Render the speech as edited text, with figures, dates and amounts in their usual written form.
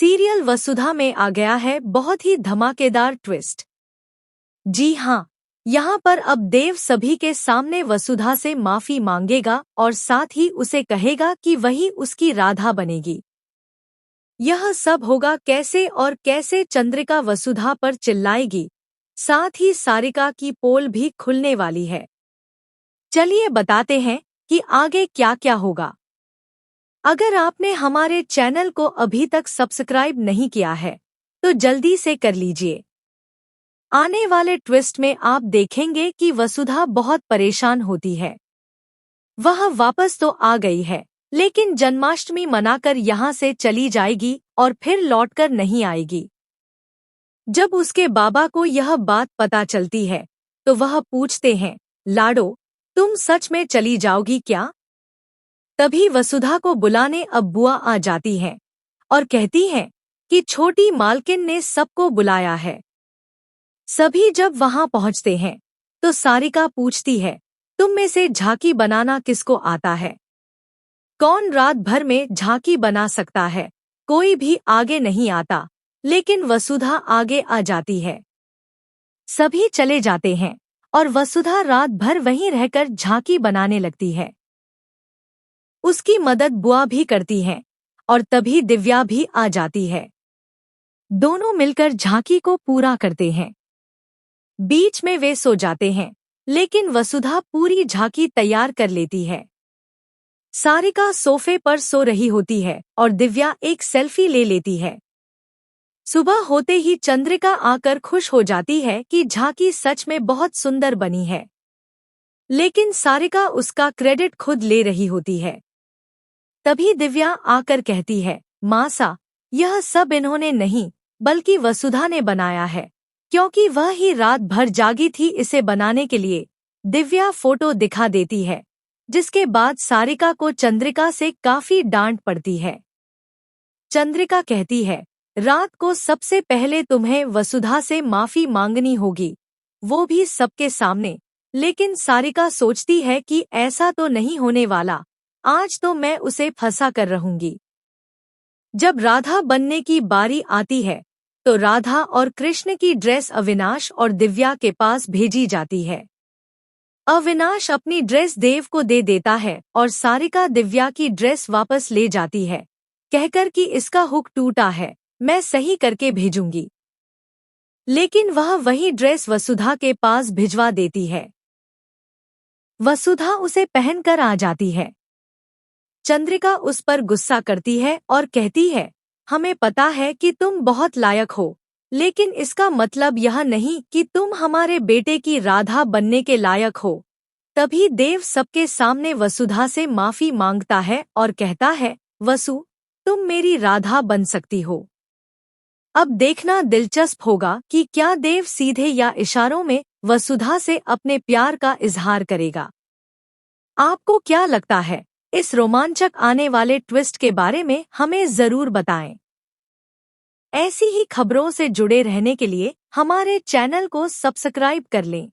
Serial वसुधा में आ गया है बहुत ही धमाकेदार ट्विस्ट। जी हाँ, यहाँ पर अब देव सभी के सामने वसुधा से माफी मांगेगा और साथ ही उसे कहेगा कि वही उसकी राधा बनेगी। यह सब होगा कैसे और कैसे चंद्रिका वसुधा पर चिल्लाएगी, साथ ही सारिका की पोल भी खुलने वाली है। चलिए बताते हैं कि आगे क्या क्या होगा। अगर आपने हमारे चैनल को अभी तक सब्सक्राइब नहीं किया है तो जल्दी से कर लीजिए। आने वाले ट्विस्ट में आप देखेंगे कि वसुधा बहुत परेशान होती है। वह वापस तो आ गई है, लेकिन जन्माष्टमी मनाकर यहाँ से चली जाएगी और फिर लौटकर नहीं आएगी। जब उसके बाबा को यह बात पता चलती है तो वह पूछते हैं, लाडो, तुम सच में चली जाओगी क्या? तभी वसुधा को बुलाने अब बुआ आ जाती हैं और कहती हैं कि छोटी मालकिन ने सबको बुलाया है। सभी जब वहां पहुंचते हैं तो सारिका पूछती है, तुम में से झांकी बनाना किसको आता है? कौन रात भर में झांकी बना सकता है? कोई भी आगे नहीं आता, लेकिन वसुधा आगे आ जाती है। सभी चले जाते हैं और वसुधा रात भर वहीं रहकर झांकी बनाने लगती है। उसकी मदद बुआ भी करती हैं और तभी दिव्या भी आ जाती है। दोनों मिलकर झांकी को पूरा करते हैं। बीच में वे सो जाते हैं, लेकिन वसुधा पूरी झांकी तैयार कर लेती है। सारिका सोफे पर सो रही होती है और दिव्या एक सेल्फी ले लेती है। सुबह होते ही चंद्रिका आकर खुश हो जाती है कि झांकी सच में बहुत सुंदर बनी है, लेकिन सारिका उसका क्रेडिट खुद ले रही होती है। तभी दिव्या आकर कहती है, मासा, यह सब इन्होंने नहीं बल्कि वसुधा ने बनाया है, क्योंकि वह ही रात भर जागी थी इसे बनाने के लिए। दिव्या फोटो दिखा देती है, जिसके बाद सारिका को चंद्रिका से काफी डांट पड़ती है। चंद्रिका कहती है, रात को सबसे पहले तुम्हें वसुधा से माफी मांगनी होगी, वो भी सबके सामने। लेकिन सारिका सोचती है कि ऐसा तो नहीं होने वाला, आज तो मैं उसे फंसा कर रहूंगी। जब राधा बनने की बारी आती है तो राधा और कृष्ण की ड्रेस अविनाश और दिव्या के पास भेजी जाती है। अविनाश अपनी ड्रेस देव को दे देता है और सारिका दिव्या की ड्रेस वापस ले जाती है, कहकर कि इसका हुक टूटा है, मैं सही करके भेजूंगी। लेकिन वह वही ड्रेस वसुधा के पास भिजवा देती है। वसुधा उसे पहनकर आ जाती है। चंद्रिका उस पर गुस्सा करती है और कहती है, हमें पता है कि तुम बहुत लायक हो, लेकिन इसका मतलब यह नहीं कि तुम हमारे बेटे की राधा बनने के लायक हो। तभी देव सबके सामने वसुधा से माफी मांगता है और कहता है, वसु, तुम मेरी राधा बन सकती हो। अब देखना दिलचस्प होगा कि क्या देव सीधे या इशारों में वसुधा से अपने प्यार का इजहार करेगा। आपको क्या लगता है? इस रोमांचक आने वाले ट्विस्ट के बारे में हमें जरूर बताएं। ऐसी ही खबरों से जुड़े रहने के लिए हमारे चैनल को सब्सक्राइब कर लें।